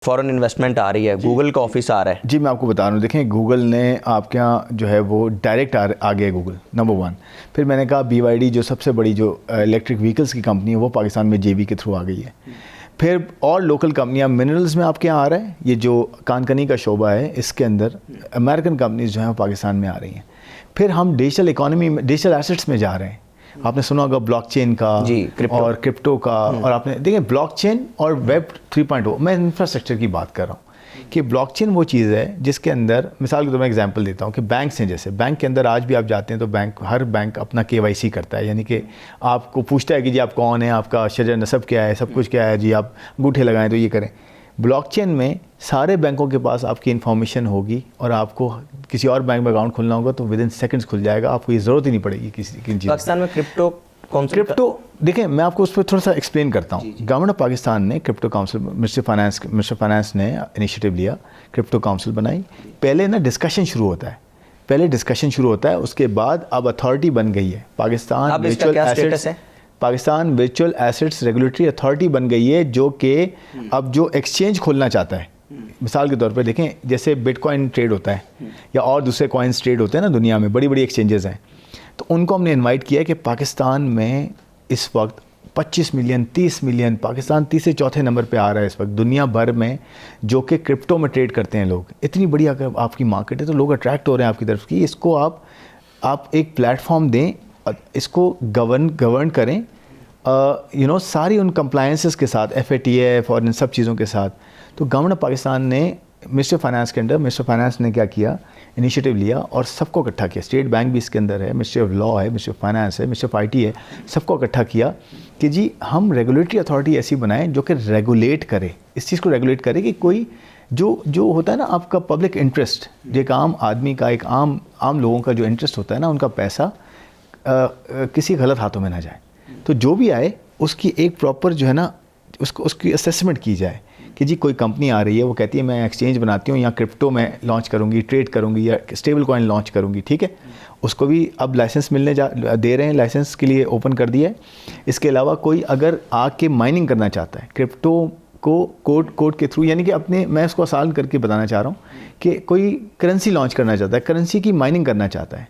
فورن investment آ رہی ہے, Google کا آفس آ رہا ہے. جی میں آپ کو بتا رہا ہوں, دیکھیں گوگل نے آپ کے یہاں جو ہے وہ ڈائریکٹ آ گیا گوگل نمبر 1. پھر میں نے کہا BYD جو سب سے بڑی جو الیکٹرک وہیکلس کی کمپنی ہے وہ پاکستان میں JV کے تھرو آ گئی ہے. پھر اور لوکل کمپنیاں منرلز میں آپ کے یہاں آ رہا ہے, یہ جو کانکنی کا شعبہ ہے اس کے اندر امریکن کمپنیز جو ہیں وہ پاکستان میں آ رہی ہیں. پھر ہم ڈیجیٹل اکانومی میں ڈیجیٹل ایسٹس میں جا رہے ہیں. آپ نے سنا ہوگا بلاک چین کا اور کرپٹو کا, اور آپ نے دیکھیں بلاک چین اور ویب 3.0. میں انفراسٹرکچر کی بات کر رہا ہوں کہ بلاک چین وہ چیز ہے جس کے اندر مثال کے طور پر میں ایگزامپل دیتا ہوں کہ بینکس ہیں, جیسے بینک کے اندر آج بھی آپ جاتے ہیں تو ہر بینک اپنا KYC کرتا ہے, یعنی کہ آپ کو پوچھتا ہے کہ جی آپ کون ہیں, آپ کا شجر نسب کیا ہے, سب کچھ کیا ہے, جی آپ انگوٹھے لگائیں تو یہ کریں. بلاک چین میں سارے بینکوں کے پاس آپ کی انفارمیشن ہوگی, اور آپ کو کسی اور بینک میں اکاؤنٹ کھلنا ہوگا تو ود ان سیکنڈس کھل جائے گا, آپ کو یہ ضرورت ہی نہیں پڑے گی کسی چیز. پاکستان میں کرپٹو دیکھیں میں آپ کو اس پہ تھوڑا سا ایکسپلین کرتا ہوں. گورنمنٹ آف پاکستان نے کرپٹو کاؤنسل, مسٹر فائنانس نے انیشیٹو لیا, کرپٹو کاؤنسل بنائی. پہلے نا ڈسکشن شروع ہوتا ہے, اس کے بعد اب اتھارٹی بن گئی ہے Pakistan virtual assets regulatory authority بن گئی ہے, جو کہ اب جو ایکسچینج کھولنا چاہتا ہے. مثال کے طور پہ دیکھیں جیسے بٹ کوائن ٹریڈ ہوتا ہے یا اور دوسرے کوائنس ٹریڈ ہوتے ہیں نا دنیا میں, بڑی بڑی ایکسچینجز ہیں, تو ان کو ہم نے انوائٹ کیا کہ پاکستان میں اس وقت 25 ملین 30 ملین, پاکستان تیسرے چوتھے نمبر پہ آ رہا ہے اس وقت دنیا بھر میں جو کہ کرپٹو میں ٹریڈ کرتے ہیں لوگ. اتنی بڑی اگر آپ کی مارکیٹ ہے تو لوگ اٹریکٹ ہو رہے ہیں آپ کی طرف کی. اس کو آپ ایک پلیٹ فارم دیں, اس کو گورن کریں ساری ان کمپلائنسز کے ساتھ, FATF اور ان سب چیزوں کے ساتھ. تو گورنمنٹ آف پاکستان نے مسٹر فائنانس کے انڈر, مسٹر فائنانس نے کیا کیا, انیشیٹو لیا اور سب کو اکٹھا کیا. اسٹیٹ بینک بھی اس کے اندر ہے, مسٹری آف لا ہے, مسٹر آف فائنانس ہے, مسٹر آف IT ہے, سب کو اکٹھا کیا کہ جی ہم ریگولیٹری اتھارٹی ایسی بنائیں جو کہ ریگولیٹ کرے, اس چیز کو ریگولیٹ کرے کہ کوئی جو ہوتا ہے نا آپ کا پبلک انٹرسٹ, جو ایک عام آدمی کا, ایک عام لوگوں کا جو انٹرسٹ ہوتا ہے نا, ان کا پیسہ کسی غلط ہاتھوں میں نہ جائے. تو جو بھی آئے اس کی ایک پراپر جو ہے نا اس کی اسیسمنٹ کی جائے کہ جی کوئی کمپنی آ رہی ہے, وہ کہتی ہے میں ایکسچینج بناتی ہوں یا کرپٹو میں لانچ کروں گی, ٹریڈ کروں گی, یا اسٹیبل کوائن لانچ کروں گی, ٹھیک ہے, اس کو بھی اب لائسنس دے رہے ہیں, لائسنس کے لیے اوپن کر دیا ہے. اس کے علاوہ کوئی اگر آ کے مائننگ کرنا چاہتا ہے کرپٹو کو کوڈ کے تھرو, یعنی کہ میں اس کو آسان کر کے بتانا چاہ رہا ہوں کہ کوئی کرنسی لانچ کرنا چاہتا ہے, کرنسی کی مائننگ کرنا چاہتا ہے,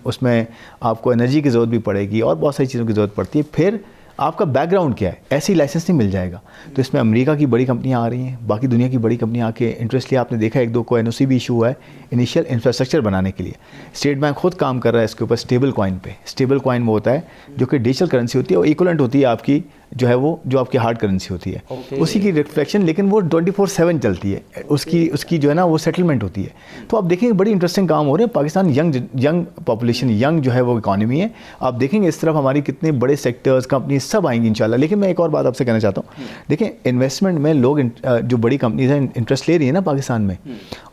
اس میں آپ کو انرجی کی ضرورت بھی پڑے گی اور بہت ساری چیزوں کی ضرورت پڑتی ہے. پھر آپ کا بیک گراؤنڈ کیا ہے, ایسی لائسنس نہیں مل جائے گا. تو اس میں امریکہ کی بڑی کمپنیاں آ رہی ہیں, باقی دنیا کی بڑی کمپنیاں آ کے انٹرسٹ لیا. آپ نے دیکھا 1-2 کو NOC بھی ایشو ہوا ہے انیشیل انفراسٹرکچر بنانے کے لیے. اسٹیٹ بینک خود کام کر رہا ہے اس کے اوپر اسٹیبل کوائن پہ. اسٹیبل کوائن وہ ہوتا ہے جو کہ ڈیجیٹل کرنسی ہوتی ہے, اور ایکولنٹ ہوتی ہے آپ کی جو ہے وہ جو آپ کی ہارڈ کرنسی ہوتی ہے, اسی کی ریفلیکشن, لیکن وہ 24/7 چلتی ہے, اس کی جو ہے نا وہ سیٹلمنٹ ہوتی ہے. تو آپ دیکھیں بڑی انٹرسٹنگ کام ہو رہے ہیں. پاکستان ینگ پاپولیشن, ینگ جو ہے وہ اکانومی ہے. آپ دیکھیں گے اس طرف ہماری کتنے بڑے سیکٹرز, کمپنیز سب آئیں گی انشاءاللہ. لیکن میں ایک اور بات آپ سے کہنا چاہتا ہوں, دیکھیں انویسٹمنٹ میں لوگ جو بڑی کمپنیز ہیں انٹرسٹ لے رہی ہیں نا پاکستان میں,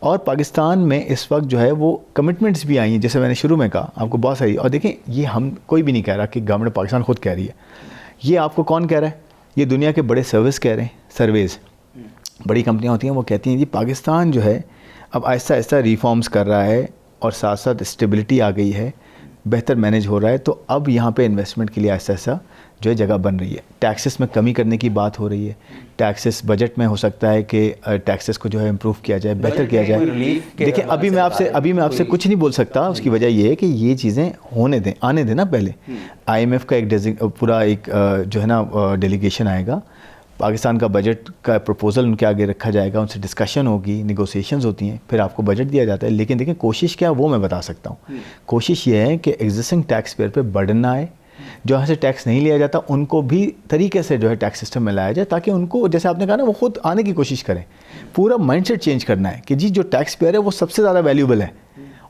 اور پاکستان میں اس وقت جو ہے وہ کمٹمنٹس بھی آئی ہیں, جیسے میں نے شروع میں کہا آپ کو بہت ساری. اور دیکھیں یہ ہم کوئی بھی نہیں کہہ رہا کہ گورنمنٹ پاکستان خود کہہ رہی ہے, یہ آپ کو کون کہہ رہا ہے, یہ دنیا کے بڑے سروس کہہ رہے ہیں. سرویز بڑی کمپنیاں ہوتی ہیں, وہ کہتی ہیں جی پاکستان جو ہے اب آہستہ آہستہ ریفارمز کر رہا ہے, اور ساتھ ساتھ اسٹیبلٹی آ گئی ہے, بہتر مینیج ہو رہا ہے, تو اب یہاں پہ انویسٹمنٹ کے لیے آہستہ آہستہ جو ہے جگہ بن رہی ہے. ٹیکسز میں کمی کرنے کی بات ہو رہی ہے, ٹیکسز بجٹ میں ہو سکتا ہے کہ ٹیکسز کو جو ہے امپروو کیا جائے, بہتر کیا جائے. دیکھیں ابھی میں آپ سے کچھ نہیں بول سکتا, اس کی وجہ یہ ہے کہ یہ چیزیں آنے دیں نا پہلے. IMF کا ایک پورا ایک جو ہے نا ڈیلیگیشن آئے گا, پاکستان کا بجٹ کا پروپوزل ان کے آگے رکھا جائے گا, ان سے ڈسکشن ہوگی, نیگوسیشنز ہوتی ہیں, پھر آپ کو بجٹ دیا جاتا ہے. لیکن دیکھیں کوشش کیا وہ میں بتا سکتا ہوں. کوشش یہ ہے کہ ایگزسٹنگ ٹیکس پیئر پہ برڈن نہ آئے, جو یہاں سے ٹیکس نہیں لیا جاتا ان کو بھی طریقے سے جو ہے ٹیکس سسٹم میں لایا جائے, تاکہ ان کو جیسے آپ نے کہا نا وہ خود آنے کی کوشش کریں. پورا مائنڈ سیٹ چینج کرنا ہے کہ جی جو ٹیکس پیئر ہے وہ سب سے زیادہ ویلیوبل ہے,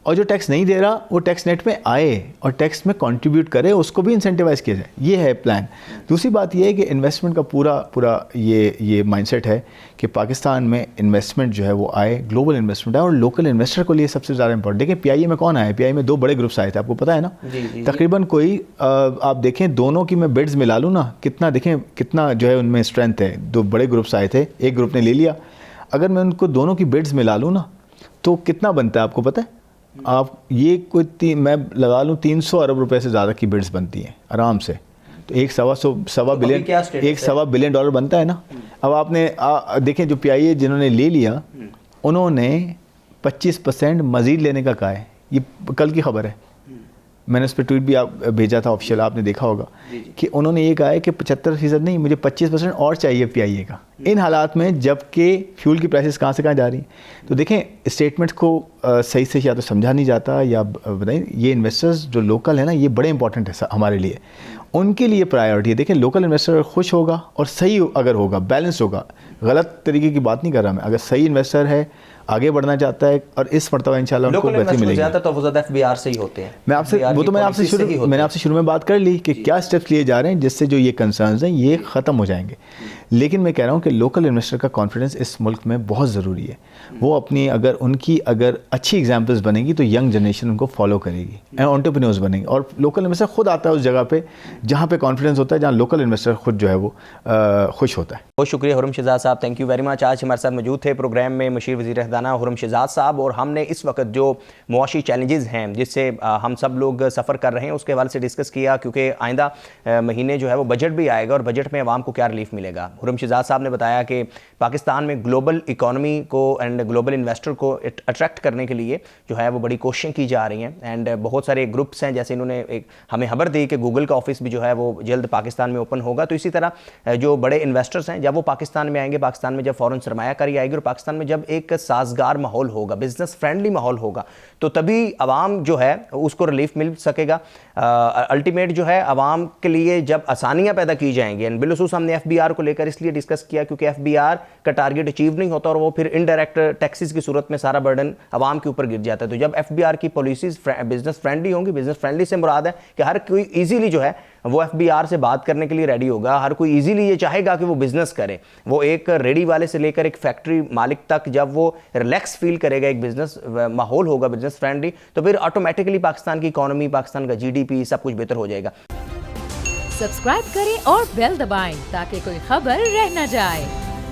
اور جو ٹیکس نہیں دے رہا وہ ٹیکس نیٹ میں آئے اور ٹیکس میں کنٹریبیوٹ کرے, اس کو بھی انسینٹیوائز کیا جائے. یہ ہے پلان. دوسری بات یہ ہے کہ انویسٹمنٹ کا پورا یہ مائنڈ سیٹ ہے کہ پاکستان میں انویسٹمنٹ جو ہے وہ آئے, گلوبل انویسٹمنٹ آئے, اور لوکل انویسٹر کو لیے سب سے زیادہ امپورٹنٹ. دیکھیں PIA میں کون آیا, PIA میں 2 بڑے گروپس آئے تھے, آپ کو پتہ ہے نا. تقریباً کوئی آپ دیکھیں دونوں کی میں بڈز ملا لوں نا, دیکھیں کتنا جو ہے ان میں اسٹرینتھ ہے. 2 بڑے گروپس آئے تھے, ایک گروپ نے لے لیا. اگر میں ان کو دونوں کی بڈز ملا لوں نا تو کتنا بنتا ہے آپ کو پتہ ہے. آپ یہ کوئی میں لگا لوں 300 ارب روپے سے زیادہ کی بڈز بنتی ہیں آرام سے. تو ایک سوا بلین ڈالر بنتا ہے نا. اب آپ نے دیکھیں جو PIA جنہوں نے لے لیا انہوں نے 25% مزید لینے کا کہا ہے. یہ کل کی خبر ہے, میں نے اس پہ ٹویٹ بھی بھیجا تھا آفیشیل, آپ نے دیکھا ہوگا کہ انہوں نے یہ کہا ہے کہ 75% نہیں, مجھے 25% اور چاہیے PIA کا, ان حالات میں جب کہ فیول کی پرائسز کہاں سے کہاں جا رہی ہیں. تو دیکھیں اسٹیٹمنٹس کو صحیح سے یا تو سمجھا نہیں جاتا, یا بتائیں یہ انویسٹرز جو لوکل ہیں نا یہ بڑے امپورٹنٹ ہے ہمارے لیے, ان کے لیے پرائیورٹی ہے. دیکھیں لوکل انویسٹر خوش ہوگا اور صحیح اگر ہوگا, بیلنس ہوگا, غلط طریقے کی بات نہیں کر رہا میں, اگر صحیح انویسٹر ہے آگے بڑھنا چاہتا ہے اور اس مرتبہ انشاءاللہ ان کو بہتری ملے گی. زیادہ تو وہ زیادہ FBR سے ہی ہوتے ہیں. میں آپ سے شروع میں بات کر لی کہ کیا اسٹیپس لیے جا رہے ہیں جس سے جو یہ کنسرنز ہیں یہ ختم ہو جائیں گے. لیکن میں کہہ رہا ہوں کہ لوکل انویسٹر کا کانفیڈنس اس ملک میں بہت ضروری ہے. وہ اپنی اگر اچھی ایگزامپلز بنے گی تو ینگ جنریشن ان کو فالو کرے گی, انٹرپرینورز بنیں گے, اور لوکل انویسٹر خود آتا ہے اس جگہ پہ جہاں پہ کانفیڈنس ہوتا ہے, جہاں لوکل انویسٹر خود جو ہے وہ خوش ہوتا ہے. بہت شکریہ حرم شہزاد صاحب, تھینک یو ویری مچ. آج ہمارے ساتھ موجود تھے پروگرام میں مشیر وزیر خزانہ حرم شہزاد صاحب, اور ہم نے اس وقت جو معاشی چیلنجز ہیں جس سے ہم سب لوگ سفر کر رہے ہیں اس کے حوالے سے ڈسکس کیا, کیونکہ آئندہ مہینے جو ہے وہ بجٹ بھی آئے گا اور بجٹ میں عوام کو کیا ریلیف ملے گا. حرم شہزاد صاحب نے بتایا کہ پاکستان میں گلوبل اکانومی کو اینڈ گلوبل انویسٹر کو اٹریکٹ کرنے کے لیے جو ہے وہ بڑی کوششیں کی جا رہی ہیں, اینڈ بہت سارے گروپس ہیں, جیسے انہوں نے ایک ہمیں خبر دی کہ گوگل کا آفس بھی جو ہے وہ جلد پاکستان میں اوپن ہوگا. تو اسی طرح جو بڑے انویسٹرز ہیں جب وہ پاکستان میں آئیں گے, پاکستان میں جب فورن سرمایہ کاری آئے گی اور پاکستان میں جب ایک سازگار ماحول ہوگا, بزنس فرینڈلی ماحول ہوگا, تو تبھی عوام جو ہے اس کو ریلیف مل سکے گا. الٹیمیٹ جو ہے عوام کے لیے جب آسانیاں پیدا کی جائیں گی, بالخصوص ہم نے FBR کو لے کر اس لیے ڈسکس کیا کیونکہ FBR کا ٹارگیٹ اچیو نہیں ہوتا اور وہ پھر انڈائریکٹ ٹیکسز کی صورت میں سارا برڈن عوام کے اوپر گر جاتا ہے. تو جب FBR کی پالیسیز بزنس فرینڈلی ہوں گی, بزنس فرینڈلی سے مراد ہے کہ ہر کوئی ایزیلی جو ہے وہ FBR سے بات کرنے کے لیے ریڈی ہوگا, ہر کوئی ایزیلی یہ چاہے گا کہ وہ بزنس کرے. وہ ایک ریڈی والے سے لے کر ایک فیکٹری مالک تک جب وہ ریلیکس فیل کرے گا, ایک بزنس ماحول ہوگا بزنس فرینڈلی, تو پھر آٹومیٹکلی پاکستان کی اکانومی, پاکستان کا GDP سب کچھ بہتر ہو جائے گا. سبسکرائب کریں اور بیل دبائیں تاکہ کوئی خبر رہ نہ جائے.